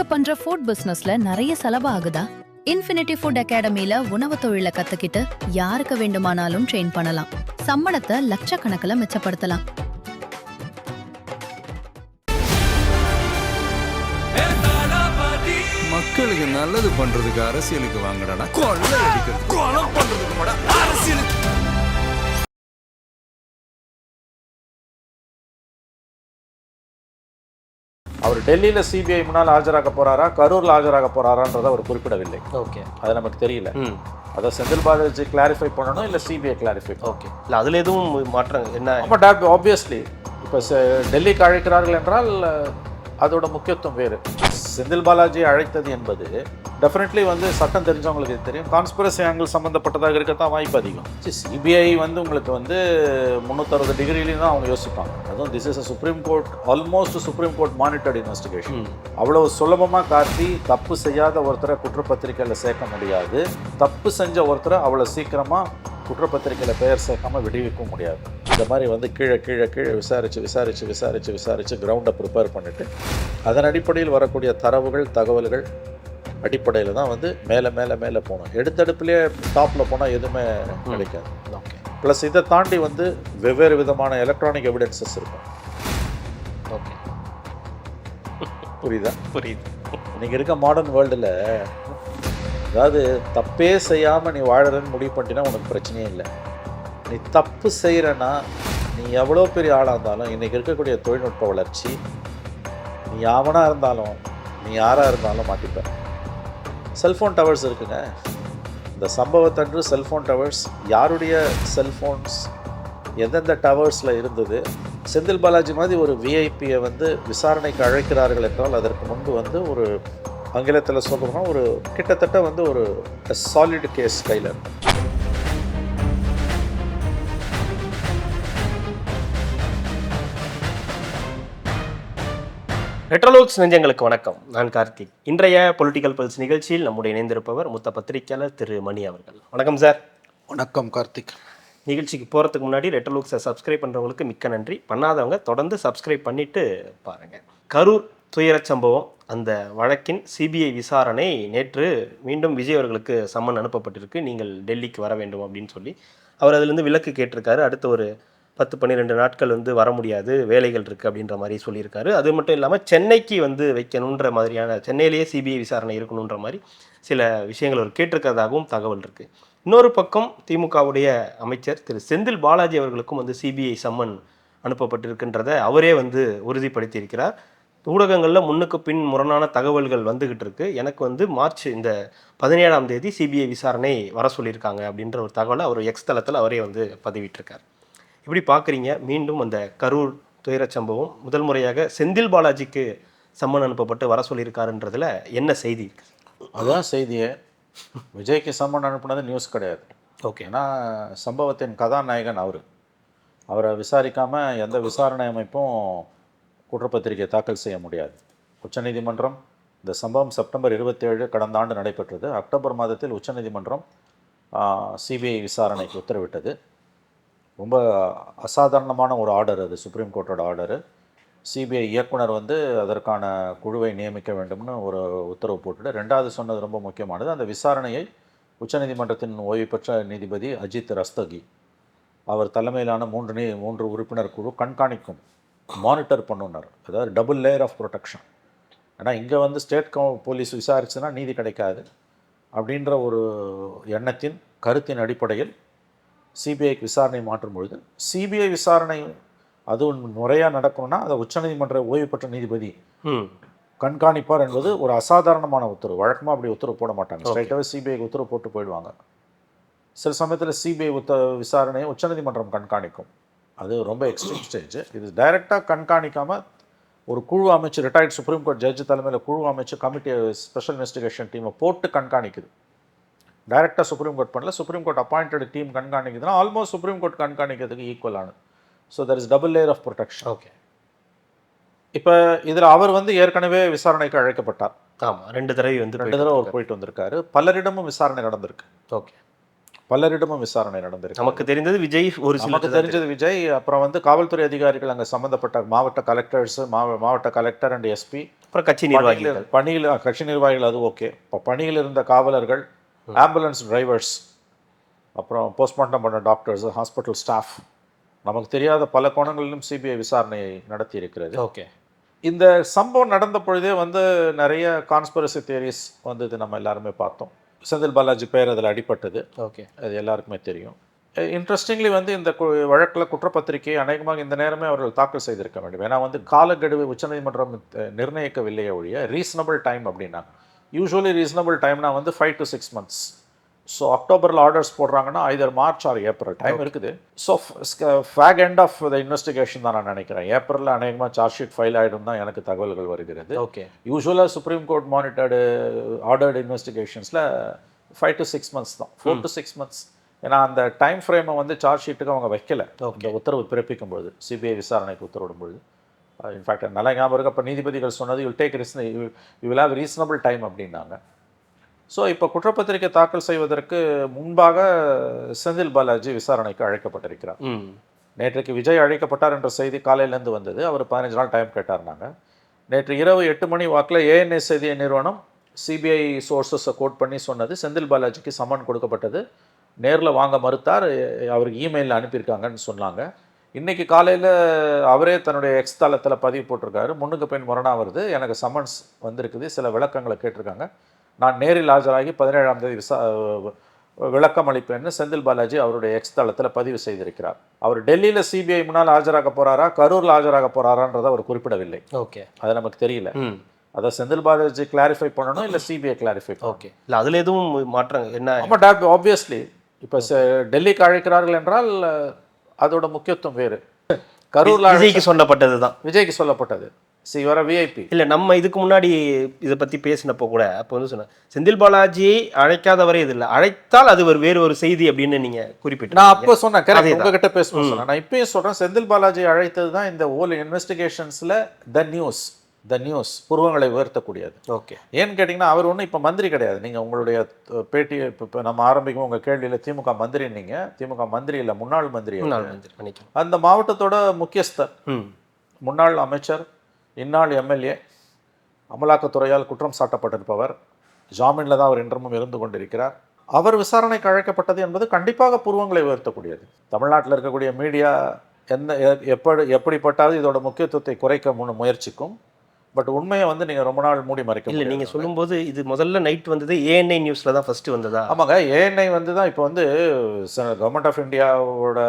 பண்ற ஃபுட் பிசினஸ்ல நிறைய செலவு ஆகுதா? இன்ஃபினிட்டி ஃபுட் அகாடமில உணவு தொழில கத்துக்கிட்டு யாருக்கு வேண்டுமானாலும் ட்ரெயின் பண்ணலாம். சம்பளத்தை லட்சக்கணக்கில் மிச்சப்படுத்தலாம். மக்களுக்கு நல்லது பண்றதுக்கு அரசியலுக்கு வாங்கடா, கொள்ளை அடிக்கிறது கொலை பண்றதுக்கு கூட அரசியலுக்கு. அவர் டெல்லியில சிபிஐ முன்னால் ஆஜராக போறாரா, கரூர்ல ஆஜராக போறாரான்றதை அவர் குறிப்பிடவில்லை. ஓகே, அது நமக்கு தெரியல. அதை செந்தில் பாலாஜி கிளாரிஃபை பண்ணணும், இல்லை சிபிஐ கிளாரிஃபை. ஓகே, இல்லை அதில் எதுவும் மாற்றம் என்ன? ஆப்வியஸ்லி இப்போ டெல்லிக்கு அழைக்கிறார்கள் என்றால் அதோட முக்கியத்துவம் வேறு. செந்தில் பாலாஜி அழைத்தது என்பது டெஃபினெட்லி சட்டம் தெரிஞ்சவங்களுக்கு தெரியும், கான்ஸ்பிரசி ஆங்கிள் சம்மந்தப்பட்டதாக இருக்கத்தான் வாய்ப்பு அதிகம். சிபிஐ உங்களுக்கு 360 டிகிரிலையும் தான் அவங்க யோசிப்பாங்க. அதுவும் this is a supreme court, almost supreme court monitored investigation. அவ்வளவு சுலபமாக காட்டி தப்பு செய்யாத ஒருத்தரை குற்றப்பத்திரிக்கையில் சேர்க்க முடியாது, தப்பு செஞ்ச ஒருத்தரை அவ்வளோ சீக்கிரமாக குற்றப்பத்திரிக்கையில் பெயர் சேர்க்காமல் விடுவிக்க முடியாது. இந்த மாதிரி கீழே கீழே கீழே விசாரித்து கிரவுண்டை ப்ரிப்பேர் பண்ணிவிட்டு அதன் அடிப்படையில் வரக்கூடிய தரவுகள் தகவல்கள் அடிப்படையில் தான் மேலே மேலே மேலே போகணும். எடுத்தடுப்புலேயே டாப்பில் போனால் எதுவுமே கிடைக்காது. ஓகே, ப்ளஸ் இதை தாண்டி வெவ்வேறு விதமான எலக்ட்ரானிக் எவிடன்சஸ் இருக்கும். ஓகே, புரியுது. இன்றைக்கி இருக்க மாடர்ன் வேர்ல்டில் அதாவது தப்பே செய்யாமல் நீ வாழறன்னு முடிவு பண்ணிட்டீங்கன்னா உனக்கு பிரச்சனையே இல்லை. நீ தப்பு செய்கிறன்னா நீ எவ்வளோ பெரிய ஆளாக இருந்தாலும், இன்றைக்கி இருக்கக்கூடிய தொழில்நுட்ப வளர்ச்சி, நீ யாவனாக இருந்தாலும் நீ யாராக இருந்தாலும் மாட்டிப்ப. செல்ஃபோன் டவர்ஸ் இருக்குங்க. இந்த சம்பவத்தன்று செல்ஃபோன் டவர்ஸ் யாருடைய செல்ஃபோன்ஸ் எந்தெந்த டவர்ஸில் இருந்தது, செந்தில் பாலாஜி மாதிரி ஒரு விஐபியை விசாரணைக்கு அழைக்கிறார்கள் என்றால் அதற்கு முன்பு ஒரு ஆங்கிலத்தில் சொல்கிறோம்னா ஒரு கிட்டத்தட்ட ஒரு சாலிட் கேஸ் கையில் இருக்கும். ரெட்ரோலோக்ஸ் நெஞ்சங்களுக்கு வணக்கம். நான் கார்த்திக். இன்றைய பொலிட்டிக்கல் பல்ஸ் நிகழ்ச்சியில் நம்முடைய இணைந்திருப்பவர் மூத்த பத்திரிகையாளர் திரு மணி அவர்கள். வணக்கம் சார். வணக்கம் கார்த்திக். நிகழ்ச்சிக்கு போகிறதுக்கு முன்னாடி ரெட்ரோலோக்ஸை சப்ஸ்கிரைப் பண்ணுறவங்களுக்கு மிக்க நன்றி. பண்ணாதவங்க தொடர்ந்து சப்ஸ்கிரைப் பண்ணிவிட்டு பாருங்கள். கரூர் துயரச் சம்பவம், அந்த வழக்கின் சிபிஐ விசாரணை நேற்று மீண்டும் விஜய் அவர்களுக்கு சம்மன் அனுப்பப்பட்டிருக்கு. நீங்கள் டெல்லிக்கு வர வேண்டும் அப்படின்னு சொல்லி அவர் அதிலிருந்து விலக்கு கேட்டிருக்காரு. அடுத்த ஒரு 10-12 நாட்கள் வர முடியாது, வேலைகள் இருக்குது அப்படின்ற மாதிரி சொல்லியிருக்காரு. அது மட்டும் இல்லாமல் சென்னைக்கு வைக்கணுன்ற மாதிரியான, சென்னையிலேயே சிபிஐ விசாரணை இருக்கணுன்ற மாதிரி சில விஷயங்கள் அவர் கேட்டிருக்கிறதாகவும் தகவல் இருக்குது. இன்னொரு பக்கம் திமுகவுடைய அமைச்சர் திரு செந்தில் பாலாஜி அவர்களுக்கும் சிபிஐ சம்மன் அனுப்பப்பட்டிருக்கின்றதை அவரே உறுதிப்படுத்தியிருக்கிறார். ஊடகங்களில் முன்னுக்கு பின் முரணான தகவல்கள் வந்துகிட்டு இருக்கு. எனக்கு மார்ச் இந்த 17ஆம் தேதி சிபிஐ விசாரணை வர சொல்லியிருக்காங்க அப்படின்ற ஒரு தகவலை அவர் எக்ஸ் தளத்தில் அவரே பதிவிட்டிருக்கார். இப்படி பார்க்குறீங்க, மீண்டும் அந்த கரூர் துயரச் சம்பவம் முதல் முறையாக செந்தில் பாலாஜிக்கு சம்மன் அனுப்பப்பட்டு வர சொல்லியிருக்காருன்றதுல என்ன செய்தி இருக்குது? அதுதான் செய்தியே. விஜய்க்கு சம்மன் அனுப்புனது நியூஸ் கிடையாது. ஓகே, ஏன்னா சம்பவத்தின் கதாநாயகன் அவரை விசாரிக்காமல் எந்த விசாரணை அமைப்பும் குற்றப்பத்திரிகை தாக்கல் செய்ய முடியாது. உச்சநீதிமன்றம் இந்த சம்பவம் செப்டம்பர் 27 கடந்த ஆண்டு நடைபெற்றது. அக்டோபர் மாதத்தில் உச்சநீதிமன்றம் சிபிஐ விசாரணைக்கு உத்தரவிட்டது. ரொம்ப அசாதாரணமான ஒரு ஆர்டர் அது, சுப்ரீம் கோர்ட்டோட ஆர்டரு. சிபிஐ இயக்குனர் அதற்கான குழுவை நியமிக்க வேண்டும்னு ஒரு உத்தரவு போட்டுட்டு, ரெண்டாவது சொன்னது ரொம்ப முக்கியமானது, அந்த விசாரணையை உச்சநீதிமன்றத்தின் ஓய்வு பெற்ற நீதிபதி அஜித் ரஸ்தகி அவர் தலைமையிலான 3 உறுப்பினர் குழு கண்காணிக்கும், மானிட்டர் பண்ணுனார். அதாவது டபுள் லேயர் ஆஃப் ப்ரொடெக்ஷன். ஏன்னா இங்கே ஸ்டேட் போலீஸ் விசாரிச்சுன்னா நீதி கிடைக்காது அப்படின்ற ஒரு எண்ணத்தின் கருத்தின் அடிப்படையில் சிபிஐக்கு விசாரணை மாற்றும் பொழுது, சிபிஐ விசாரணை அதுவும் முறையாக நடக்கணும்னா அதை உச்சநீதிமன்ற ஓய்வு பெற்ற நீதிபதி கண்காணிப்பார் என்பது ஒரு அசாதாரணமான உத்தரவு. வழக்கமாக அப்படி உத்தரவு போட மாட்டாங்க, ஸ்ட்ரைட்டாகவே சிபிஐக்கு உத்தரவு போட்டு போயிடுவாங்க. சில சமயத்தில் சிபிஐ விசாரணையை உச்சநீதிமன்றம் கண்காணிக்கும். அது ரொம்ப எக்ஸ்ட்ரீம் ஸ்டேஜ். இது டைரெக்டாக கண்காணிக்காமல் ஒரு குழு அமைச்சு, ரிட்டையர்ட் சுப்ரீம் கோர்ட் ஜட்ஜு தலைமையில் குழு அமைச்சு கமிட்டி ஸ்பெஷல் இன்வெஸ்டிகேஷன் டீமை போட்டு கண்காணிக்குது. டைரெக்டாக சுப்ரீம் கோர்ட் பண்ணல, சுப்ரீம் கோர்ட் அப்பாயிண்டட் டீம் கண்காணிக்குதுன்னா ஆல்மோஸ்ட் சுப்ரீம் கோர்ட் கண்காணிக்கிறதுக்கு ஈக்குவலானது. So that is double layer of protection. Okay, இப்போ இதில் அவர் ஏற்கனவே விசாரணைக்கு அழைக்கப்பட்டார். ஆமாம், 2 தடவை அவர் போயிட்டு வந்திருக்காரு. பலரிடமும் விசாரணை நடந்திருக்கு. ஓகே, பலரிடமும் விசாரணை நடந்திருக்கு. நமக்கு தெரிந்தது விஜய் ஒரு நமக்கு சில தெரிஞ்சது விஜய், அப்புறம் வந்து காவல்துறை அதிகாரிகள், அங்கே சம்மந்தப்பட்ட மாவட்ட கலெக்டர்ஸ், மாவட்ட கலெக்டர் அண்ட் எஸ்பி, அப்புறம் கட்சி நிர்வாகிகள், பணியில் கட்சி நிர்வாகிகள், அது ஓகே. இப்போ பணியில் இருந்த காவலர்கள், ஆம்புலன்ஸ் டிரைவர்ஸ், அப்புறம் போஸ்ட்மார்ட்டம் பண்ண டாக்டர்ஸ், ஹாஸ்பிட்டல் ஸ்டாஃப், நமக்கு தெரியாத பல கோணங்களிலும் சிபிஐ விசாரணையை நடத்தி இருக்கிறது. ஓகே. இந்த சம்பவம் நடந்த பொழுதே வந்து நிறைய கான்ஸ்பிரசி தியரிஸ் வந்தது, நம்ம எல்லாருமே பார்த்தோம். செந்தில் பாலாஜி பெயர் அதில் அடிபட்டது, ஓகே, அது எல்லாருக்குமே தெரியும். இன்ட்ரெஸ்டிங்லி வந்து இந்த வழக்கில் குற்றப்பத்திரிகையை அநேகமாக இந்த நேரமே அவர்கள் தாக்கல் செய்திருக்க வேண்டும். ஏன்னா வந்து காலக்கெடுவை உச்சநீதிமன்றம் நிர்ணயிக்கவில்லையே ஒழிய ரீசனபிள் டைம் அப்படின்னா, யூஸ்வலி ரீசனபிள் டைம்னா வந்து 5 to 6 months. ஸோ அக்டோபரில் ஆர்டர்ஸ் போடுறாங்கன்னா either March or April time இருக்குது. So fag end of the investigation தான் நான் நினைக்கிறேன். ஏப்ரலில் அநேகமாக சார்ஜ் ஷீட் ஃபைல் ஆகிடும் தான் எனக்கு தகவல்கள் வருகிறது. ஓகே. யூஸ்வலாக சுப்ரீம் கோர்ட் மானிட்டர்டு ஆர்டர்டு இன்வெஸ்டிகேஷன்ஸில் 5 to 6 months தான், 4 to 6 months. ஏன்னா அந்த டைம் ஃப்ரேமை வந்து சார்ஜ் ஷீட்டுக்கு அவங்க வைக்கல இந்த உத்தரவு பிறப்பிக்கும் பொழுது, சிபிஐ விசாரணைக்கு உத்தரவிடும் பொழுது. இன்ஃபேக்ட் நல்ல ஞாபகம் இருக்கு, அப்போ நீதிபதிகள் சொன்னது you will have reasonable time அப்படின்னாங்க. ஸோ இப்போ குற்றப்பத்திரிகை தாக்கல் செய்வதற்கு முன்பாக செந்தில் பாலாஜி விசாரணைக்கு அழைக்கப்பட்டிருக்கிறார். நேற்றைக்கு விஜய் அழைக்கப்பட்டார் என்ற செய்தி காலையிலேருந்து வந்தது. அவர் 15 நாள் டைம் கேட்டார்னாங்க. நேற்று இரவு 8 மணி வாக்கில் ஏஎன்ஏ செய்தி நிறுவனம் சிபிஐ சோர்ஸஸை கோட் பண்ணி சொன்னது, செந்தில் பாலாஜிக்கு சம்மன் கொடுக்கப்பட்டது, நேரில் வாங்க மறுத்தார், அவருக்கு இமெயிலில் அனுப்பியிருக்காங்கன்னு சொன்னாங்க. இன்றைக்கி காலையில் அவரே தன்னுடைய எக்ஸ் தளத்தில் பதிவு போட்டிருக்காரு, முன்னுக்கு பின் முரணாக வருது, எனக்கு சம்மன்ஸ் வந்திருக்குது, சில விளக்கங்களை கேட்டிருக்காங்க, நான் நேரில் ஆஜராகி 17ஆம் தேதி விளக்கம் அளிப்பேன்னு செந்தில் பாலாஜி அவருடைய எக்ஸ் தளத்தில் பதிவு செய்திருக்கிறார். அவர் டெல்லியில் சிபிஐ முன்னால் ஆஜராக போகிறாரா, கரூரில் ஆஜராக போகிறாரான்றதை அவர் குறிப்பிடவில்லை. ஓகே, அது நமக்கு தெரியல. அதை செந்தில் பாலாஜி கிளாரிஃபை பண்ணணும், இல்லை சிபிஐ கிளாரிஃபை. ஓகே, இல்லை அதில் எதுவும் மாற்றம் என்ன? ஆமாம், ஆப்வியஸ்லி இப்போ டெல்லிக்கு அழைக்கிறார்கள் என்றால் அதோட முக்கியத்துவம் வேறு. கரூரில் விஜய்க்கு சொல்லப்பட்டது தான், விஜய்க்கு சொல்லப்பட்டது. வர விஐபி இல்லை, நம்ம இதுக்கு முன்னாடி இதை பற்றி பேசினப்போ கூட அப்போ வந்து சொன்னேன், செந்தில் பாலாஜியை அழைக்காதவரை இது இல்லை, அழைத்தால் அது வேறு ஒரு செய்தி அப்படின்னு நீங்கள் குறிப்பிட்டு. நான் அப்போ சொன்னேன், கரெக்ட், உங்ககிட்ட பேசணும் சொன்னேன். நான் இப்பயும் சொல்கிறேன், செந்தில் பாலாஜி அழைத்தது தான் இந்த ஓல் இன்வெஸ்டிகேஷன்ஸில் த நியூஸ் புருவங்களை உயர்த்தக்கூடியது. ஓகே. ஏன்னு கேட்டிங்கன்னா, அவர் ஒன்றும் இப்போ மந்திரி கிடையாது. நீங்கள் உங்களுடைய பேட்டி இப்போ நம்ம ஆரம்பிக்கும் உங்கள் கேள்வியில் திமுக மந்திரி, நீங்கள் திமுக மந்திரி இல்லை, முன்னாள் மந்திரி. அந்த மாவட்டத்தோட முக்கியஸ்தர், முன்னாள் அமைச்சர், இந்நாள் எம்எல்ஏ, அமலாக்கத்துறையால் குற்றம் சாட்டப்பட்டிருப்பவர், ஜாமீனில் தான் அவர் இன்றமும் இருந்து கொண்டிருக்கிறார். அவர் விசாரணைக்கு அழைக்கப்பட்டது என்பது கண்டிப்பாக பூர்வங்களை உயர்த்தக்கூடியது. தமிழ்நாட்டில் இருக்கக்கூடிய மீடியா எப்படிப்பட்டாவது இதோட முக்கியத்துவத்தை குறைக்க முயற்சிக்கும். பட் உண்மையை வந்து நீங்கள் ரொம்ப நாள் மூடி மறைக்க இல்லை. நீங்கள் சொல்லும்போது இது முதல்ல நைட் வந்தது ஏஎன்ஐ நியூஸில் தான் ஃபஸ்ட்டு வந்ததா? ஆமாங்க, ஏஎன்ஐ வந்து தான் இப்போ வந்து கவர்மெண்ட் ஆஃப் இந்தியாவோட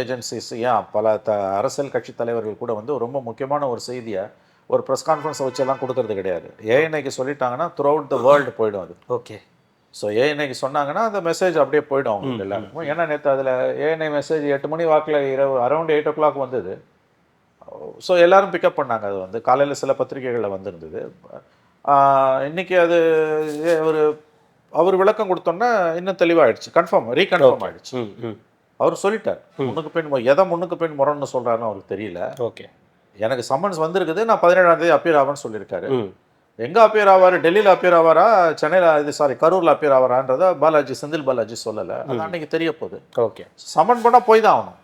ஏஜென்சிஸ், ஏன் பல அரசியல் கட்சி தலைவர்கள் கூட வந்து ரொம்ப முக்கியமான ஒரு செய்தியை ஒரு ப்ரெஸ் கான்ஃபரன்ஸை வச்செல்லாம் கொடுக்கறது கிடையாது. ஏஎன்ஐக்கு சொல்லிட்டாங்கன்னா த்ரூ அவுட் த வேர்ல்டு போயிடும் அது. ஓகே. ஸோ ஏஎன்ஐக்கு சொன்னாங்கன்னா அந்த மெசேஜ் அப்படியே போயிடும் அவங்களுக்கு எல்லாருக்கும். ஏன்னா நேற்று அதில் ஏஎன்ஐ மெசேஜ் 8 மணி வாக்கில் அரௌண்ட் 8 o'clock வந்தது. ஸோ எல்லோரும் பிக்கப் பண்ணாங்க. அது வந்து காலையில் சில பத்திரிகைகளில் வந்திருந்தது. இன்றைக்கி அது அவர் விளக்கம் கொடுத்தோன்னா இன்னும் தெளிவாகிடுச்சு, ரீகன்ஃபார்ம் ஆகிடுச்சு. அவர் சொல்லிட்டார், முன்னுக்கு பின் எதை முன்னுக்கு பின் முரண்னு சொல்கிறாருன்னு அவருக்கு தெரியல. ஓகே, எனக்கு சம்மன்ஸ் வந்திருக்குது, நான் 17ஆம் தேதி அப்பியர் ஆவான்னு சொல்லியிருக்காரு. எங்கே அப்பியர் ஆவார், டெல்லியில் அப்பியர் ஆவாரா, சென்னையில் கரூரில் அப்பியர் ஆவாரான்றதை செந்தில் பாலாஜி சொல்லலை. அது அன்றைக்கி தெரிய போகுது. ஓகே. சம்மன் பண்ணால் போய் தான் ஆகணும்.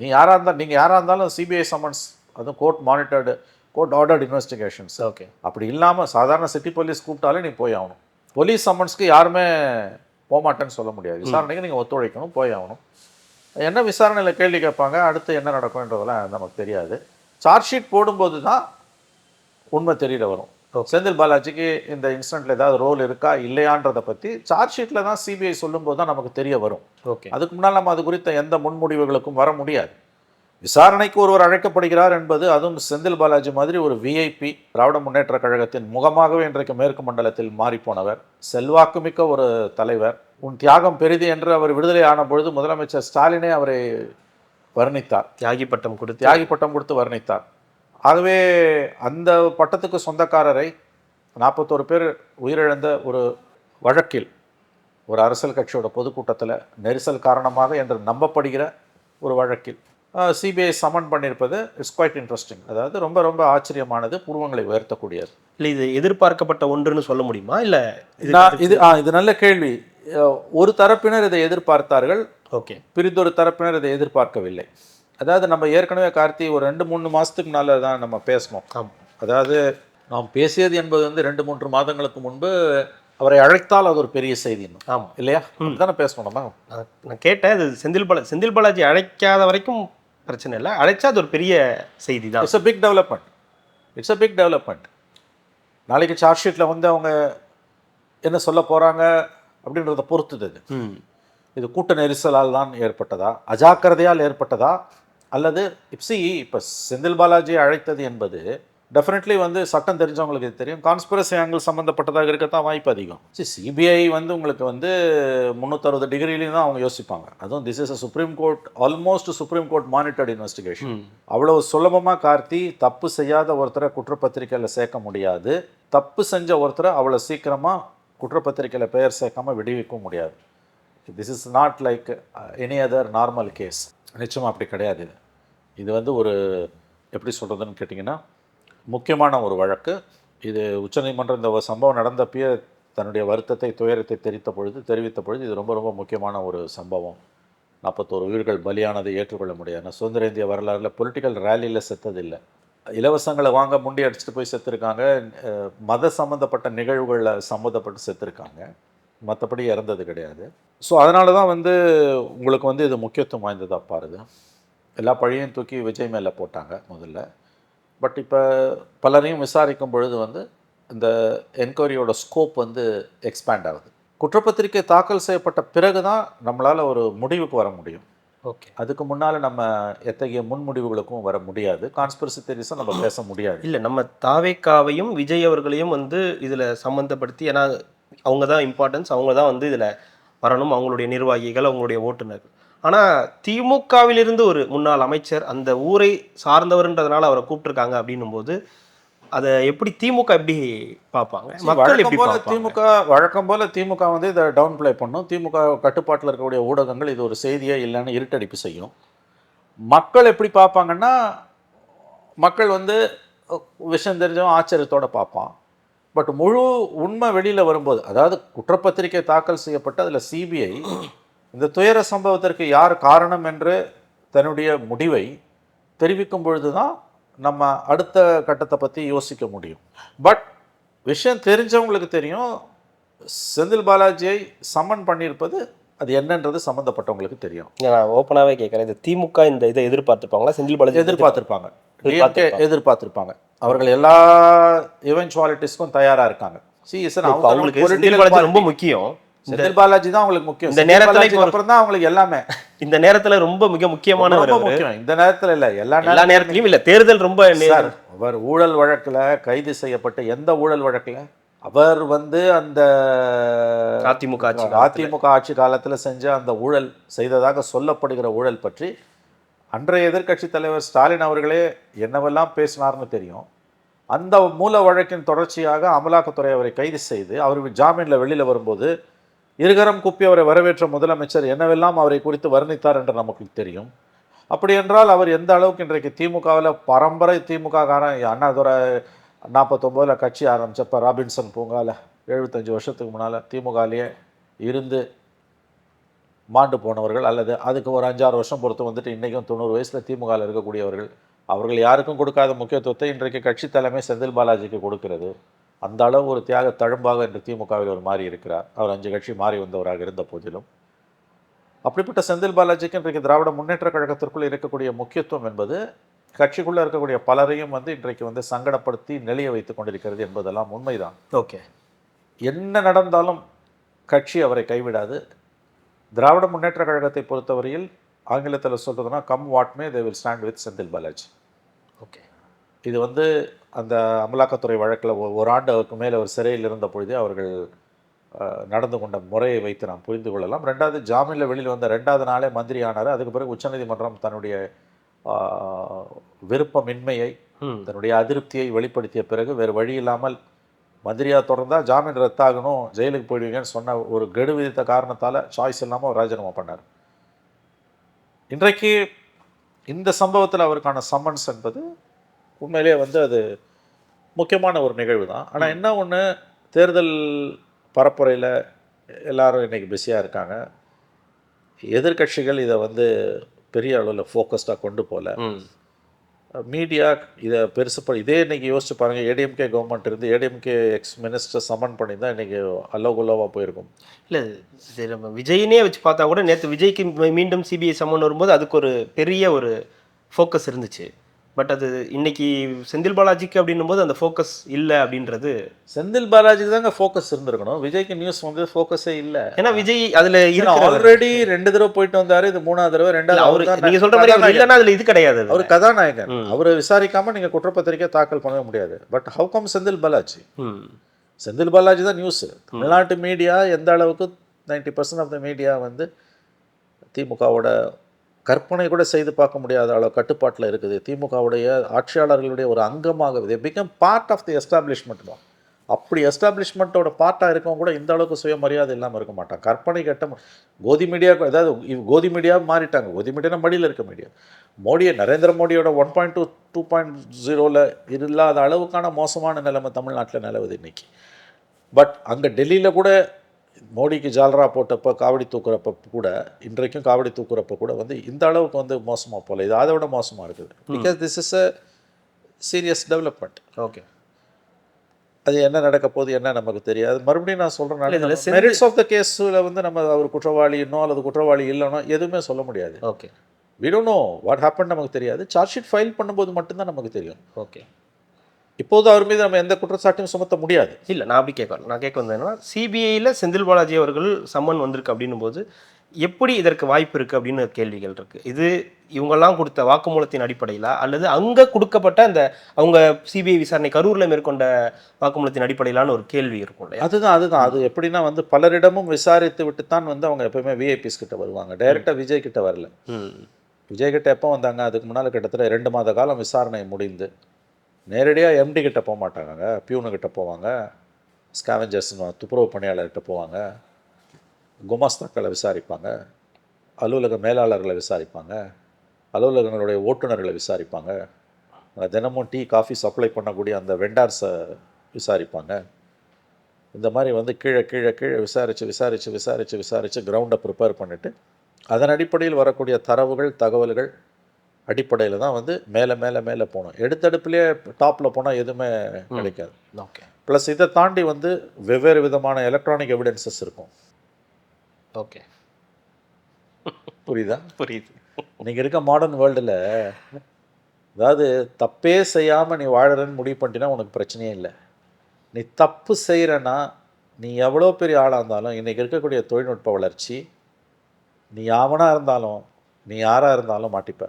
நீங்கள் யாராக இருந்தாலும் சிபிஐ சம்மன்ஸ், அதுவும் கோர்ட் ஆர்டர்டு இன்வெஸ்டிகேஷன்ஸ். ஓகே. அப்படி இல்லாமல் சாதாரண சிட்டி போலீஸ் கூப்பிட்டாலே நீ போய் ஆகணும். போலீஸ் சம்மன்ஸ்க்கு யாருமே போகமாட்டேன்னு சொல்ல முடியாது. விசாரணைக்கு நீங்கள் ஒத்துழைக்கணும், போய் ஆகணும். என்ன விசாரணையில் கேள்வி கேட்பாங்க, அடுத்து என்ன நடக்கும்ன்றதெல்லாம் நமக்கு தெரியாது. சார்ஜ் ஷீட் போடும்போது தான் உண்மை தெரியல வரும். செந்தில் பாலாஜிக்கு இந்த இன்சிடென்ட்ல ஏதாவது ரோல் இருக்கா இல்லையான்றதை பற்றி சார்ஜ் ஷீட்டில் தான் சிபிஐ சொல்லும்போது தான் நமக்கு தெரிய வரும். ஓகே. அதுக்கு முன்னால் நம்ம அது குறித்த எந்த முன்முடிவுகளுக்கும் வர முடியாது. விசாரணைக்கு ஒருவர் அழைக்கப்படுகிறார் என்பது, அதுவும் செந்தில் பாலாஜி மாதிரி ஒரு விஐபி, திராவிட முன்னேற்ற கழகத்தின் முகமாகவே இன்றைக்கு மேற்கு மண்டலத்தில் மாறிப்போனவர், செல்வாக்குமிக்க ஒரு தலைவர், உன் தியாகம் பெரிது என்று அவர் விடுதலை ஆன பொழுது முதலமைச்சர் ஸ்டாலினே அவரை வர்ணித்தார், தியாகி பட்டம் கொடுத்து வர்ணித்தார். ஆகவே அந்த பட்டத்துக்கு சொந்தக்காரரை 41 பேர் உயிரிழந்த ஒரு வழக்கில், ஒரு அரசியல் கட்சியோட பொதுக்கூட்டத்தில் நெரிசல் காரணமாக என்று நம்பப்படுகிற ஒரு வழக்கில் சிபிஐ சமன் பண்ணியிருப்பது இட்ஸ் குவைட் இன்ட்ரெஸ்டிங். அதாவது ரொம்ப ரொம்ப ஆச்சரியமானது, பூர்வங்களை உயர்த்தக்கூடியது. இல்லை, இது எதிர்பார்க்கப்பட்ட ஒன்றுன்னு சொல்ல முடியுமா? இல்லை, இது நல்ல கேள்வி. ஒரு தரப்பினர் இதை எதிர்பார்த்தார்கள், ஓகே. பிறிதொரு தரப்பினர் இதை எதிர்பார்க்கவில்லை. அதாவது நம்ம ஏற்கனவே கார்த்தி ஒரு 2-3 மாதத்துக்கு முன்னால் தான் நம்ம பேசணும். அதாவது நாம் பேசியது என்பது வந்து 2-3 மாதங்களுக்கு முன்பு அவரை அழைத்தால் அது ஒரு பெரிய செய்தி. ஆமாம் இல்லையா? தானே பேசணும் நம்ம. நான் கேட்டேன், இது செந்தில் பாலாஜி அழைக்காத வரைக்கும் பிரச்சனை இல்லை, அழைச்சா அது ஒரு பெரிய செய்தி தான். It's a big development. நாளைக்கு சார்ஜ் ஷீட்டில் வந்து அவங்க என்ன சொல்ல போகிறாங்க அப்படின்றத பொறுத்துது. இது கூட்ட நெரிசலால் தான் ஏற்பட்டதா, அஜாக்கிரதையால் ஏற்பட்டதா, அல்லது இப்போ செந்தில் பாலாஜி அழைத்தது என்பது டெஃபினெட்லி வந்து சட்டம் தெரிஞ்சவங்களுக்கு இது தெரியும், கான்ஸ்பிரசி ஆங்கிள் சம்மந்தப்பட்டதாக இருக்கத்தான் வாய்ப்பு அதிகம். சிபிஐ வந்து உங்களுக்கு வந்து 360 டிகிரிலையும் தான் அவங்க யோசிப்பாங்க. அதுவும் this is a supreme court, almost supreme court monitored investigation. அவ்வளவு சுலபமாக கார்த்தி தப்பு செய்யாத ஒருத்தரை குற்றப்பத்திரிக்கையில் சேர்க்க முடியாது, தப்பு செஞ்ச ஒருத்தரை அவ்வளோ சீக்கிரமாக குற்றப்பத்திரிக்கையில் பெயர் சேர்க்காமல் விடுவிக்க முடியாது. This is not like any other normal case. நிச்சயமாக அப்படி கிடையாது. இது வந்து ஒரு எப்படி சொல்கிறதுன்னு கேட்டிங்கன்னா முக்கியமான ஒரு வழக்கு. இது உச்சநீதிமன்றம் இந்த சம்பவம் நடந்தப்பயே தன்னுடைய வருத்தத்தை துயரத்தை தெரிவித்த பொழுது இது ரொம்ப ரொம்ப முக்கியமான ஒரு சம்பவம். 41 உயிர்கள் பலியானதை ஏற்றுக்கொள்ள முடியாது. சுதந்திர இந்திய வரலாறில் பொலிட்டிக்கல் ரேலியில் செத்ததில்லை. இலவசங்களை வாங்க முண்டி அடிச்சுட்டு போய் செத்துருக்காங்க, மத சம்மந்தப்பட்ட நிகழ்வுகளில் சம்மந்தப்பட்டு செத்துருக்காங்க, மற்றபடி இறந்தது கிடையாது. ஸோ அதனால தான் வந்து உங்களுக்கு வந்து இது முக்கியத்துவம் வாய்ந்ததாக பாருது. எல்லா பழியும் தூக்கி விஜய் மேலே போட்டாங்க முதல்ல. பட் இப்போ பலரையும் விசாரிக்கும் பொழுது வந்து இந்த என்கொயரியோட ஸ்கோப் வந்து எக்ஸ்பேண்ட் ஆகுது. குற்றப்பத்திரிக்கை தாக்கல் செய்யப்பட்ட பிறகு தான் நம்மளால் ஒரு முடிவுக்கு வர முடியும். ஓகே. அதுக்கு முன்னால் நம்ம எத்தகைய முன்முடிவுகளுக்கும் வர முடியாது, கான்ஸ்பிரசி தியரிஸும் நம்ம பேச முடியாது. இல்லை, நம்ம தாவேக்காவையும் விஜய் அவர்களையும் வந்து இதில் சம்மந்தப்படுத்தி, ஏன்னா அவங்க தான் இம்பார்ட்டன்ஸ், அவங்க தான் வந்து இதில் வரணும், அவங்களுடைய நிர்வாகிகள், அவங்களுடைய ஓட்டுநர்கள். ஆனால் திமுகவிலிருந்து ஒரு முன்னாள் அமைச்சர் அந்த ஊரை சார்ந்தவர்ன்றதுனால அவரை கூப்பிட்டுருக்காங்க அப்படின்னும் போது அதை எப்படி திமுக எப்படி பார்ப்பாங்க, மக்கள் எப்படி பார்ப்பாங்க? வழக்கம் போல் திமுக வந்து இதை டவுன் ப்ளே பண்ணும். திமுக கட்டுப்பாட்டில் இருக்கக்கூடிய ஊடகங்கள் இது ஒரு செய்தியே இல்லைன்னு இருட்டடிப்பு செய்யும். மக்கள் எப்படி பார்ப்பாங்கன்னா, மக்கள் வந்து விஷயம் தெரிஞ்சவன் ஆச்சரியத்தோடு பார்ப்பான். பட் முழு உண்மை வெளியில் வரும்போது, அதாவது குற்றப்பத்திரிகை தாக்கல் செய்யப்பட்டு அதில் சிபிஐ இந்த துயர சம்பவத்திற்கு யார் காரணம் என்று தன்னுடைய முடிவை தெரிவிக்கும் பொழுது தான் நம்ம அடுத்த கட்டத்தை பற்றி யோசிக்க முடியும். பட் விஷயம் தெரிஞ்சவங்களுக்கு தெரியும், செந்தில் பாலாஜியை சம்மன் பண்ணியிருப்பது அது என்னன்றது சம்மந்தப்பட்டவங்களுக்கு தெரியும். நான் ஓப்பனாகவே கேட்குறேன், இந்த திமுக இந்த இதை எதிர்பார்த்துருப்பாங்களா? செந்தில் பாலாஜி எதிர்பார்த்துருப்பாங்க, அவர்கள் எல்லா இவென்ச்சுவாலிட்டிஸ்க்கும் தயாராக இருக்காங்க. அவங்களுக்கு ரொம்ப முக்கியம், செந்தில் பாலாஜி தான் அவங்களுக்கு முக்கியம். இந்த நேரத்துல அப்புறம் தான் அவங்களுக்கு எல்லாமே. இந்த நேரத்துல ரொம்ப மிக முக்கியமானவர். இந்த நேரத்துல இல்ல, எல்லா நேரத்திலயும் இல்ல. தேர்தல் ரொம்ப அவர் ஊழல் வழக்குல கைது செய்யப்பட்ட எந்த ஊழல் வழக்குல அவர் வந்து அந்த அதிமுக ஆட்சி காலத்துல செஞ்ச அந்த ஊழல் செய்ததாக சொல்லப்படுகிற ஊழல் பற்றி அன்றைய எதிர்க்கட்சி தலைவர் ஸ்டாலின் அவர்களே என்னவெல்லாம் பேசினார்னு தெரியும். அந்த மூல வழக்கின் தொடர்ச்சியாக அமலாக்கத்துறை அவரை கைது செய்து அவர் ஜாமீனில் வெளியில் வரும்போது இருகரம் குப்பி அவரை வரவேற்ற முதலமைச்சர் என்னவெல்லாம் அவரை குறித்து வர்ணித்தார் என்று நமக்கு தெரியும். அப்படி என்றால் அவர் எந்த அளவுக்கு இன்றைக்கு திமுகவில் பரம்பரை திமுககாரன், அண்ணாதுரை 49 கட்சி ஆரம்பித்தப்போ ராபின்சன் பூங்காவில் 75 வருஷத்துக்கு முன்னால் திமுகலேயே இருந்து மாண்டு போனவர்கள், அல்லது அதுக்கு ஒரு 5-6 வருஷம் பொறுத்து வந்துட்டு இன்றைக்கும் 90 வயசில் திமுகவில் இருக்கக்கூடியவர்கள், அவர்கள் யாருக்கும் கொடுக்காத முக்கியத்துவத்தை இன்றைக்கு கட்சி தலைமை செந்தில் பாலாஜிக்கு கொடுக்கிறது. அந்த அளவு ஒரு தியாக தழும்பாக இன்று திமுகவில் ஒரு மாறி இருக்கிறார். அவர் 5 கட்சி மாறி வந்தவராக இருந்த போதிலும் அப்படிப்பட்ட செந்தில் பாலாஜிக்கு இன்றைக்கு திராவிட முன்னேற்ற கழகத்திற்குள் இருக்கக்கூடிய முக்கியத்துவம் என்பது கட்சிக்குள்ளே இருக்கக்கூடிய பலரையும் வந்து இன்றைக்கு வந்து சங்கடப்படுத்தி நெளிய வைத்து கொண்டிருக்கிறது என்பதெல்லாம் உண்மைதான். ஓகே, என்ன நடந்தாலும் கட்சி அவரை கைவிடாது. திராவிட முன்னேற்ற கழகத்தை பொறுத்தவரையில் ஆங்கிலத்தில் சொல்கிறதுனா come what May they will stand with Senthil Balaji. Okay, இது வந்து அந்த அமலாக்கத்துறை வழக்கில் ஒரு ஆண்டுக்கு மேலே அவர் சிறையில் இருந்த பொழுதே அவர்கள் நடந்து கொண்ட முறையை வைத்து நாம் புரிந்து கொள்ளலாம். 2வது ஜாமீனில் வெளியில் வந்த 2வது நாளே மந்திரி ஆனார். அதுக்கு பிறகு உச்சநீதிமன்றம் தன்னுடைய விருப்பமின்மையை, தன்னுடைய அதிருப்தியை வெளிப்படுத்திய பிறகு வேறு வழி இல்லாமல் மந்திரியாக தொடர்ந்தால் ஜாமீன் ரத்தாகணும், ஜெயிலுக்கு போயிடுவீங்கன்னு சொன்ன ஒரு கெடு விதித்த காரணத்தால் சாய்ஸ் இல்லாமல் ராஜினாமா பண்ணார். இன்றைக்கு இந்த சம்பவத்தில் அவருக்கான சம்மன்ஸ் என்பது உண்மையிலே வந்து அது முக்கியமான ஒரு நிகழ்வு தான். ஆனால் என்ன ஒன்று, தேர்தல் பரப்புரையில் எல்லாரும் இன்றைக்கி பிஸியாக இருக்காங்க. எதிர்க்கட்சிகள் இதை வந்து பெரிய அளவில் ஃபோக்கஸ்டாக கொண்டு போகல. மீடியா இதை இதே இன்றைக்கி யோசிச்சு பாருங்கள், ஏடிஎம்கே கவர்மெண்ட் இருந்து ஏடிஎம்கே எக்ஸ் மினிஸ்டர் சம்மன் பண்ணி தான் இன்றைக்கி அல்லோகுல்லோவாக போயிருக்கும். இல்லை சரி, நம்ம விஜயினே வச்சு பார்த்தா கூட நேற்று விஜய்க்கு மீண்டும் சிபிஐ சம்மன் வரும்போது அதுக்கு ஒரு பெரிய ஒரு ஃபோக்கஸ் இருந்துச்சு. பட் அது இன்னைக்கு செந்தில் பாலாஜிக்கு அப்படின்னும் போது அந்த ஃபோக்கஸ் இல்லை அப்படின்றது. செந்தில் பாலாஜிக்கு தாங்க ஃபோக்கஸ் இருந்திருக்கணும், விஜய்க்கு நியூஸ் வந்து ஃபோக்கஸே இல்லை. ஏன்னா விஜய் அதில் ஆல்ரெடி 2 தடவை போயிட்டு வந்தார், இது 3ஆவது தடவை. 2வது அவரு நீங்கள் சொல்கிற மாதிரி அவர் இல்லைன்னா அதில் இது கிடையாது. அவர் கதாநாயகன், அவரை விசாரிக்காமல் நீங்கள் குற்றப்பத்திரிக்கை தாக்கல் பண்ண முடியாது. But how come Senthil Balaji? Senthil Balaji தான் நியூஸ். தமிழ்நாட்டு மீடியா எந்த அளவுக்கு 90% ஆஃப் த மீடியா வந்து திமுகவோட கற்பனை கூட செய்து பார்க்க முடியாத அளவு கட்டுப்பாட்டில் இருக்குது. திமுகவுடைய ஆட்சியாளர்களுடைய ஒரு அங்கமாக they become part of the establishment தான். அப்படி எஸ்டாப்ளிஷ்மெண்ட்டோட பார்ட்டாக இருக்கவங்க கூட இந்த அளவுக்கு சுயமரியாதை இல்லாமல் இருக்க மாட்டாங்க. கற்பனை கட்ட கோதி மீடியா, அதாவது கோதி மீடியா மாறிட்டாங்க. கோதி மீடியா மடியில் இருக்க மீடியா. நரேந்திர மோடியோட 1.2 2.0 இல்லாத அளவுக்கான மோசமான நிலைமை தமிழ்நாட்டில் நிலவுது இன்னைக்கு. பட் அங்கே டெல்லியில் கூட மோடிக்கு ஜால்ரா போட்டப்போ காவடி தூக்குறப்ப கூட, இன்றைக்கும் காவடி தூக்குறப்ப கூட வந்து இந்த அளவுக்கு வந்து மோசமாக போகல. இது அதை விட மோசமாக இருக்குது. Because this is a serious development. Okay, அது என்ன நடக்க போகுது என்ன நமக்கு தெரியாது. மறுபடியும் நான் சொல்கிறேன், மெரிட்ஸ் ஆஃப் த கேஸில் வந்து நம்ம அவர் குற்றவாளி இன்னும் அல்லது குற்றவாளி இல்லைனோ எதுவுமே சொல்ல முடியாது. Okay, we don't know what happen, நமக்கு தெரியாது. சார்ஜ் ஷீட் ஃபைல் பண்ணும்போது மட்டும்தான் நமக்கு தெரியும். ஓகே, இப்போது அவர் மீது நம்ம எந்த குற்றச்சாட்டையும் சுமத்த முடியாது. இல்லை நான் அப்படி கேட்கல. நான் கேட்க வந்தேன்னா சிபிஐயில் செந்தில் பாலாஜி அவர்கள் சம்மன் வந்திருக்கு அப்படின்னும் போது எப்படி இதற்கு வாய்ப்பு இருக்குது அப்படின்னு கேள்விகள் இருக்குது. இது இவங்கெல்லாம் கொடுத்த வாக்குமூலத்தின் அடிப்படையில் அல்லது அங்கே கொடுக்கப்பட்ட அந்த அவங்க சிபிஐ விசாரணை கரூரில் மேற்கொண்ட வாக்குமூலத்தின் அடிப்படையிலான ஒரு கேள்வி இருக்கும் இல்லையா? அதுதான் அது எப்படின்னா வந்து பலரிடமும் விசாரித்து விட்டு தான் வந்து அவங்க எப்பவுமே விஐபிஸ் கிட்ட வருவாங்க. டைரெக்டாக விஜய் கிட்ட வரல. விஜய் கிட்ட எப்போ வந்தாங்க? அதுக்கு முன்னால் கிட்டத்தட்ட 2 மாத காலம் விசாரணை முடிந்து நேரடியாக எம்டி கிட்ட போக மாட்டாங்க, பியூனுக்கிட்ட போவாங்க, ஸ்கேவெஞ்சர்ஸ் துப்புரவு பணியாளர்கிட்ட போவாங்க, குமாஸ்தாக்களை விசாரிப்பாங்க, அலுவலக மேலாளர்களை விசாரிப்பாங்க, அலுவலகங்களுடைய ஓட்டுநர்களை விசாரிப்பாங்க, தினமும் டீ காஃபி சப்ளை பண்ணக்கூடிய அந்த வெண்டார்ஸை விசாரிப்பாங்க. இந்த மாதிரி வந்து கீழே கீழே கீழே விசாரித்து கிரவுண்டை ப்ரிப்பேர் பண்ணிவிட்டு அதன் அடிப்படையில் வரக்கூடிய தரவுகள் தகவல்கள் அடிப்படையில் தான் வந்து மேலே மேலே மேலே போகணும். எடுத்தடுப்புலேயே டாப்பில் போனால் எதுவுமே கிடைக்காது. ஓகே, ப்ளஸ் இதை தாண்டி வந்து வெவ்வேறு விதமான எலக்ட்ரானிக் எவிடன்சஸ் இருக்கும். ஓகே, புரியுதா? புரியுது. இன்றைக்கி இருக்க மாடர்ன் வேர்ல்டில் அதாவது தப்பே செய்யாமல் நீ வாழறன்னு முடிவு பண்ணிட்டீங்கன்னா உனக்கு பிரச்சனையே இல்லை. நீ தப்பு செய்கிறன்னா நீ எவ்வளோ பெரிய ஆளாக இருந்தாலும் இன்றைக்கி இருக்கக்கூடிய தொழில்நுட்ப வளர்ச்சி நீ யாவனாக இருந்தாலும் நீ யாராக இருந்தாலும் மாட்டிப்ப.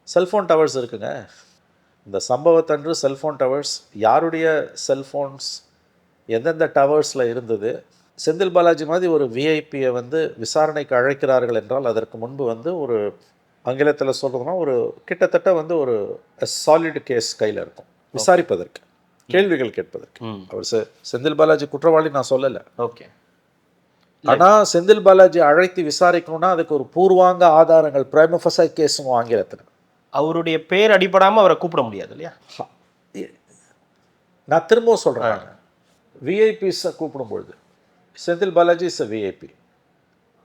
செல்ஃபோன் டவர்ஸ் இருக்குங்க. இந்த சம்பவத்தன்று செல்ஃபோன் டவர்ஸ் யாருடைய செல்ஃபோன்ஸ் எந்தெந்த டவர்ஸில் இருந்தது, செந்தில் பாலாஜி மாதிரி ஒரு விஐபியை வந்து விசாரணைக்கு அழைக்கிறார்கள் என்றால் அதற்கு முன்பு வந்து ஒரு ஆங்கிலத்தில் சொல்கிறதுனா ஒரு கிட்டத்தட்ட வந்து ஒரு சாலிட் கேஸ் கையில் இருக்கும் விசாரிப்பதற்கு, கேள்விகள் கேட்பதற்கு. அவர் செந்தில் பாலாஜி குற்றவாளி நான் சொல்லலை. ஓகே, ஆனால் செந்தில் பாலாஜி அழைத்து விசாரிக்கணும்னா அதுக்கு ஒரு பூர்வாங்க ஆதாரங்கள், பிரைம ஃபேசி கேஸும் ஆங்கிலத்தில். அவருடைய பேர் அடிபடாமல் அவரை கூப்பிட முடியாது இல்லையா? நான் திரும்பவும் சொல்கிறேன், விஐபிஸை கூப்பிடும் Senthil Balaji is a VIP.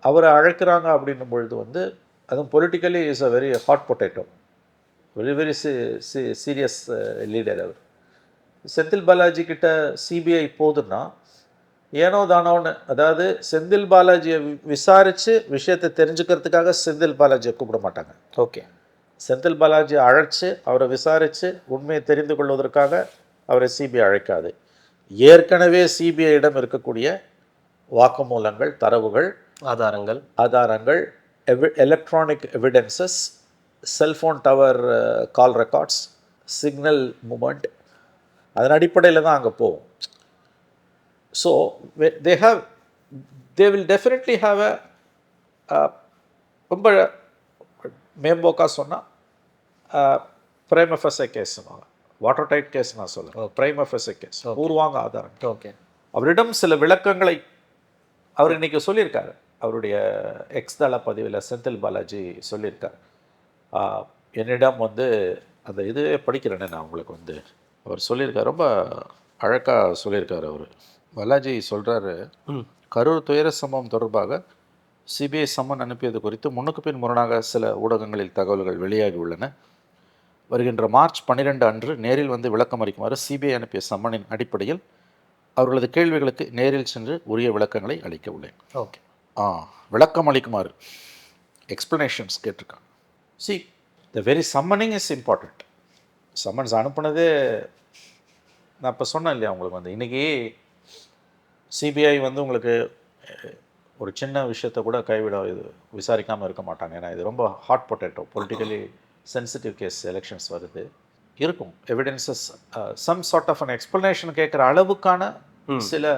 அவரை அழைக்கிறாங்க அப்படின்னும் பொழுது வந்து அதுவும் politically is a very hot potato, very serious leader அவர். செந்தில் பாலாஜி கிட்ட சிபிஐ போதுன்னா ஏனோ தானோன்னு, அதாவது செந்தில் பாலாஜியை விசாரித்து விஷயத்தை தெரிஞ்சுக்கிறதுக்காக செந்தில் பாலாஜியை கூப்பிட மாட்டாங்க. ஓகே, செந்தில் பாலாஜி அழைச்சி அவரை விசாரித்து உண்மையை தெரிந்து கொள்வதற்காக அவரை சிபிஐ அழைக்காது. ஏற்கனவே சிபிஐயிடம் இருக்கக்கூடிய வாக்குமூலங்கள், தரவுகள், ஆதாரங்கள், electronic evidences, cellphone tower call records, signal movement, அதன் அடிப்படையில் தான் அங்கே போகும். So they will definitely have ரொம்ப மேம்போக்காக சொன்னால் பிரைம ஃபேசி கேஸ்னுவாங்க, வாட்டர் டைட் கேஸ் நான் சொல்லுவேன். பிரைம ஃபேசி கேஸ், பூர்வாங்க ஆதாரம். ஓகே, அவரிடம் சில விளக்கங்களை அவர் இன்றைக்கி சொல்லியிருக்காரு. அவருடைய எக்ஸ் தள பதிவில் செந்தில் பாலாஜி சொல்லியிருக்கார். என்னிடம் வந்து அந்த இதுவே படிக்கிறேன்னு நான் உங்களுக்கு வந்து அவர் சொல்லியிருக்கார், ரொம்ப அழகாக சொல்லியிருக்கார் அவர். பாலாஜி சொல்கிறாரு, கரூர் துயர சம்பவம் தொடர்பாக சிபிஐ சம்மன் அனுப்பியது குறித்து முன்னுக்கு பின் முரணாக சில ஊடகங்களில் தகவல்கள் வெளியாகி உள்ளன. வருகின்ற மார்ச் 12 அன்று நேரில் வந்து விளக்கம் அளிக்குமாறு சிபிஐ அனுப்பிய சம்மனின் அடிப்படையில் அவர்களது கேள்விகளுக்கு நேரில் சென்று உரிய விளக்கங்களை அளிக்க உள்ளேன். ஓகே, விளக்கம் அளிக்குமாறு எக்ஸ்ப்ளனேஷன்ஸ் கேட்டிருக்காங்க. See the very summoning is important. Summons அனுப்புனதே நான் இப்போ சொன்னேன் இல்லையா உங்களுக்கு வந்து இன்றைக்கி சிபிஐ வந்து உங்களுக்கு ஒரு சின்ன விஷயத்தை கூட கைவிட இது விசாரிக்காமல் இருக்க மாட்டாங்க. ஏன்னா இது ரொம்ப hot potato, politically sensitive case, elections வருது, இருக்கும் evidences, some sort of an explanation கேட்குற அளவுக்கான சில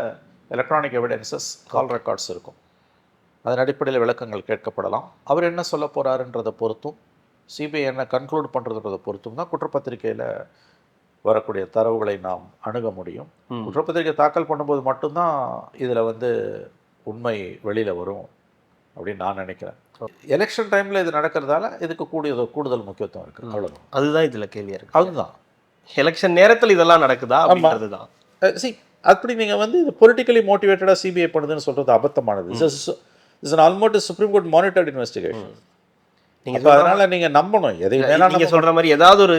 எலக்ட்ரானிக் எவிடன்சஸ், கால் ரெக்கார்ட்ஸ் இருக்கும். அதன் அடிப்படையில் விளக்கங்கள் கேட்கப்படலாம். அவர் என்ன சொல்ல போகிறாருன்றதை பொறுத்தும், சிபிஐ என்ன கன்க்ளூட் பண்ணுறதுன்றதை பொறுத்தும் தான் குற்றப்பத்திரிகையில் வரக்கூடிய தரவுகளை நாம் அணுக முடியும். குற்றப்பத்திரிகை தாக்கல் பண்ணும்போது மட்டும்தான் இதில் வந்து உண்மை வெளியில் வரும் அப்படின்னு நான் நினைக்கிறேன். எலெக்ஷன் டைமில் இது நடக்கிறதால இதுக்கு கூடுதல் முக்கியத்துவம் இருக்குது. அவ்வளோதான். அதுதான் இதில் கேள்வியாக இருக்குது. அதுதான் எலெக்ஷன் நேரத்தில் இதெல்லாம் நடக்குதா அப்படின்றது தான். சி அப்படி நீங்கள் வந்து இது பொலிட்டிக்கலி மோட்டிவேட்டடாக சிபிஐ பண்ணுதுன்னு சொல்கிறது அபத்தமானது. Is an almost supreme court monitored investigation. நீங்கள் அதனால் நீங்கள் நம்பணும் எதையுமே. நீங்கள் சொல்கிற மாதிரி ஏதாவது ஒரு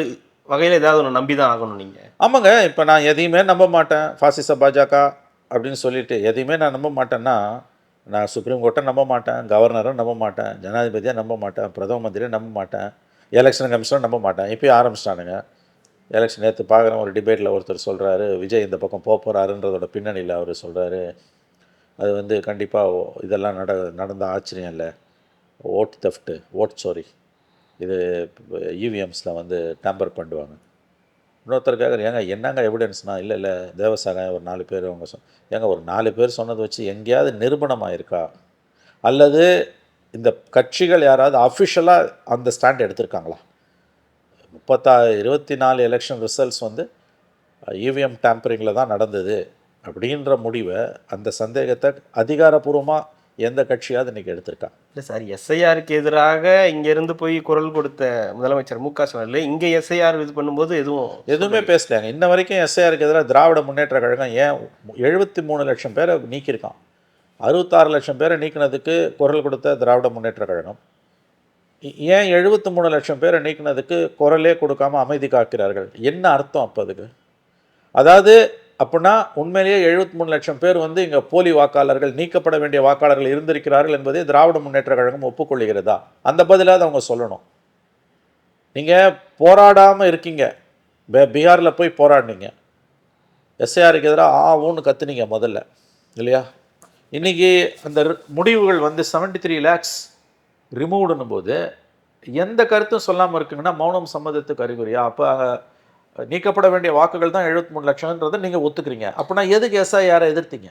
வகையில் ஏதாவது ஒன்று நம்பி தான் ஆகணும் நீங்கள். ஆமாங்க. இப்போ நான் எதையுமே நம்ப மாட்டேன், ஃபாசிச பாஜக அப்படின்னு சொல்லிட்டு எதையுமே நான் நம்ப மாட்டேன்னா, நான் சுப்ரீம் கோர்ட்டை நம்ப மாட்டேன், கவர்னரை நம்ப மாட்டேன், ஜனாதிபதியை நம்ப மாட்டேன், பிரதம மந்திரியை நம்ப மாட்டேன், எலெக்ஷன் கமிஷனை நம்ப மாட்டேன். இப்போயும் ஆரம்பிச்சிட்டானுங்க எலெக்ஷன். நேற்று பார்க்குறேன் ஒரு டிபேட்டில் ஒருத்தர் சொல்கிறாரு, விஜய் இந்த பக்கம் போகிறாருன்றதோட பின்னணியில் அவர் சொல்கிறாரு, அது வந்து கண்டிப்பாக இதெல்லாம் நடந்த ஆச்சரியம் இல்லை, ஓட் தெஃப்ட்டு, ஓட் சோரி, இது இவிஎம்ஸில் வந்து டேம்பர் பண்ணுவாங்க. இன்னொருத்தருக்காக ஏங்க என்னங்க எவிடன்ஸ்னா, இல்லை தேவசாகம் ஒரு 4 பேர் அவங்க ஏங்க ஒரு 4 பேர் சொன்னதை வச்சு எங்கேயாவது நிரூபணமாக இருக்கா? அல்லது இந்த கட்சிகள் யாராவது அஃபிஷியலாக அந்த ஸ்டாண்ட் எடுத்திருக்காங்களா? 24 எலெக்ஷன் ரிசல்ட்ஸ் வந்து இவிஎம் டேம்பரிங்கில் தான் நடந்தது அப்படின்ற முடிவை, அந்த சந்தேகத்தை அதிகாரப்பூர்வமாக எந்த கட்சியாவது இன்றைக்கி எடுத்திருக்கா? இல்லை சார், எஸ்ஐஆருக்கு எதிராக இங்கேருந்து போய் குரல் கொடுத்த முதலமைச்சர் மு க ஸ்டாலின் இங்கே எஸ்ஐஆர் இது பண்ணும்போது எதுவுமே பேசலையாங்க. இன்ன வரைக்கும் எஸ்ஐஆருக்கு எதிராக திராவிட முன்னேற்ற கழகம் ஏன் 73 லட்சம் பேரை நீக்கியிருக்கான்? 66 லட்சம் பேரை நீக்கினதுக்கு குரல் கொடுத்த திராவிட முன்னேற்ற கழகம் ஏன் 73 லட்சம் பேரை நீக்கினதுக்கு குரலே கொடுக்காமல் அமைதி காக்கிறார்கள்? என்ன அர்த்தம் அப்போ அதுக்கு? அதாவது அப்படின்னா உண்மையிலேயே 73 லட்சம் பேர் வந்து இங்கே போலி வாக்காளர்கள், நீக்கப்பட வேண்டிய வாக்காளர்கள் இருந்திருக்கிறார்கள் என்பதை திராவிட முன்னேற்ற கழகம் ஒப்புக்கொள்கிறதா? அந்த பதிலாவது அவங்க சொல்லணும். நீங்கள் போராடாமல் இருக்கீங்க, பீகாரில் போய் போராடினீங்க, எஸ்ஐஆருக்கு எதிராக ஊன்னு கத்துனீங்க முதல்ல இல்லையா? இன்றைக்கி அந்த முடிவுகள் வந்து 73 lakhs ரிமூவ்டுன்னும் போது எந்த கருத்தும் சொல்லாமல் இருக்குங்கன்னா மௌனம் சம்மதத்துக்கு அறிகுறியா? அப்போ நீக்கப்பட வேண்டிய வாக்குகள் தான் 73 லட்சம்ன்றதை நீங்கள் ஒத்துக்கிறீங்க. அப்படின்னா எதுக்கு எஸ்ஐஆரை எதிர்த்தீங்க?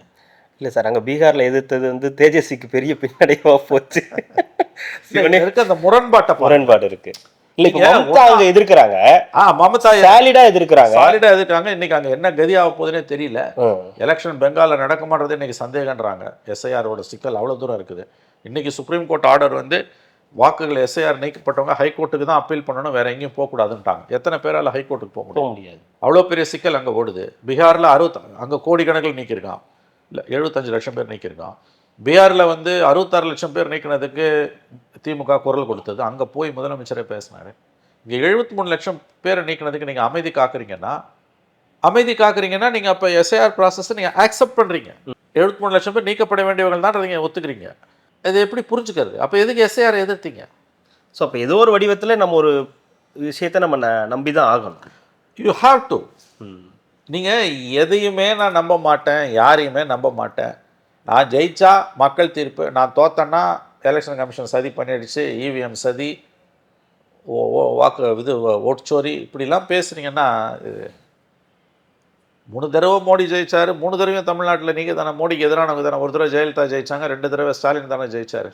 இல்லை சார், அங்கே பீகாரில் எதிர்த்தது வந்து தேஜஸ்விக்கு பெரிய பின்னடைவாக போச்சு. இருக்க அந்த முரண்பாடு இருக்கு. அங்க எதிர்க்கிறாங்க, மமதா சாலிடா எதிர்க்கிறாங்க. இன்னைக்கு அங்க என்ன கதி ஆக போகுதுன்னே தெரியல. எலெக்ஷன் பெங்கால்ல நடக்குமான்றது இன்னைக்கு சந்தேகன்றாங்க. எஸ்ஐஆரோட சிக்கல் அவ்வளவு தூரம் இருக்குது. இன்னைக்கு சுப்ரீம் கோர்ட் ஆர்டர் வந்து வாக்குகள் எஸ்ஐஆர் நீக்கப்பட்டவங்க ஹைகோர்ட்டுக்கு தான் அப்பீல் பண்ணணும், வேற எங்கேயும் போகக்கூடாதுன்ட்டாங்க. எத்தனை பேரால் ஹைகோர்ட்டுக்கு போக முடியாது? அவ்வளோ பெரிய சிக்கல் அங்கே ஓடுது. பீகாரில் அங்கே கோடிக்கணக்கில் நீக்கியிருக்கான், இல்லை 75 லட்சம் பேர் நீக்கியிருக்கான். பீகாரில் வந்து 66 லட்சம் பேர் நீக்கினதுக்கு திமுக குரல் கொடுத்தது. அங்கே போய் முதலமைச்சரே பேசினார். இங்கே 73 லட்சம் பேரை நீக்கினதுக்கு நீங்கள் அமைதி காக்குறீங்கன்னா நீங்கள் அப்போ எஸ்ஐஆர் ப்ராசஸை நீங்கள் ஆக்செப்ட் பண்ணுறீங்க. 73 லட்சம் பேர் நீக்கப்பட வேண்டியவர்கள் தான் நீங்கள் ஒத்துக்கிறீங்க. இது எப்படி புரிஞ்சுக்கிறது? அப்போ எதுக்கு எஸ்ஐஆர் எதிர்த்தீங்க? ஸோ அப்போ ஏதோ ஒரு வடிவத்தில் நம்ம ஒரு விஷயத்தை நம்ம நம்பி தான் ஆகணும். You have to. நீங்கள் எதையுமே நான் நம்ப மாட்டேன், யாரையுமே நம்ப மாட்டேன், நான் ஜெயிச்சா மக்கள் தீர்ப்பு, நான் தோத்தேன்னா எலெக்ஷன் கமிஷன் சதி பண்ணிடுச்சு, இவிஎம் சதி, ஓட்சோரி, இப்படிலாம் பேசுகிறீங்கன்னா இது 3 தடவை மோடி ஜெயிச்சார். 3 தடவையும் தமிழ்நாட்டில் நீங்கள் தானே மோடிக்கு எதிரானவங்க தானே. ஒரு தடவை ஜெயலலிதா ஜெயிச்சாங்க, 2 தடவை ஸ்டாலின் தானே ஜெயிச்சார்.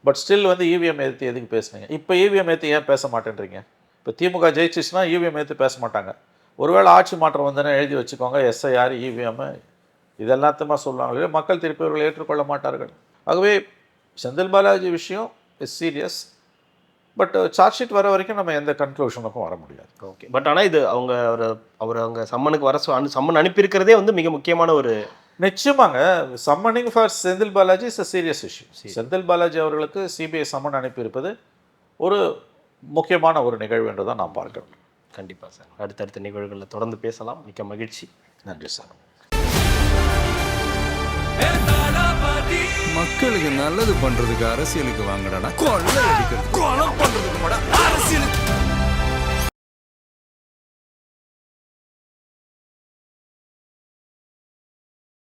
பட் ஸ்டில் வந்து இவிஎம் ஏற்றி எதுக்கு பேசுனீங்க? இப்போ இவிஎம் ஏற்றி ஏன் பேச மாட்டேன்றீங்க? இப்போ திமுக ஜெயிச்சிச்சுன்னா இவிஎம் ஏற்றி பேச மாட்டாங்க. ஒருவேளை ஆட்சி மாற்றம் வந்தோன்னா எழுதி வச்சுக்கோங்க, எஸ்ஐஆர் இவிஎம் இதெல்லாத்தையுமா சொல்லுவாங்க. மக்கள் திருப்பி அவர்கள் ஏற்றுக்கொள்ள மாட்டார்கள். ஆகவே செந்தில் பாலாஜி விஷயம் is serious. But charge sheet வர வரைக்கும் நம்ம எந்த கன்க்ளூஷனுக்கும் வர முடியாது. ஓகே. பட் ஆனால் இது அவங்க சம்மனுக்கு சம்மன் அனுப்பியிருக்கிறதே வந்து மிக முக்கியமான ஒரு நிச்சயமாங்க. Summoning for Senthil Balaji is a serious issue. Senthil Balaji அவர்களுக்கு சிபிஐ சம்மன் அனுப்பியிருப்பது ஒரு முக்கியமான ஒரு நிகழ்வு என்று தான் நான் பார்க்கிறேன். கண்டிப்பாக சார். அடுத்தடுத்த நிகழ்வுகளில் தொடர்ந்து பேசலாம். மிக்க மகிழ்ச்சி. நன்றி சார். மக்களுக்கு நல்லது பண்றதுக்கு அரசியலுக்கு வாங்கடா, கொள்ளை அடிக்கிறது, கொலை பண்றது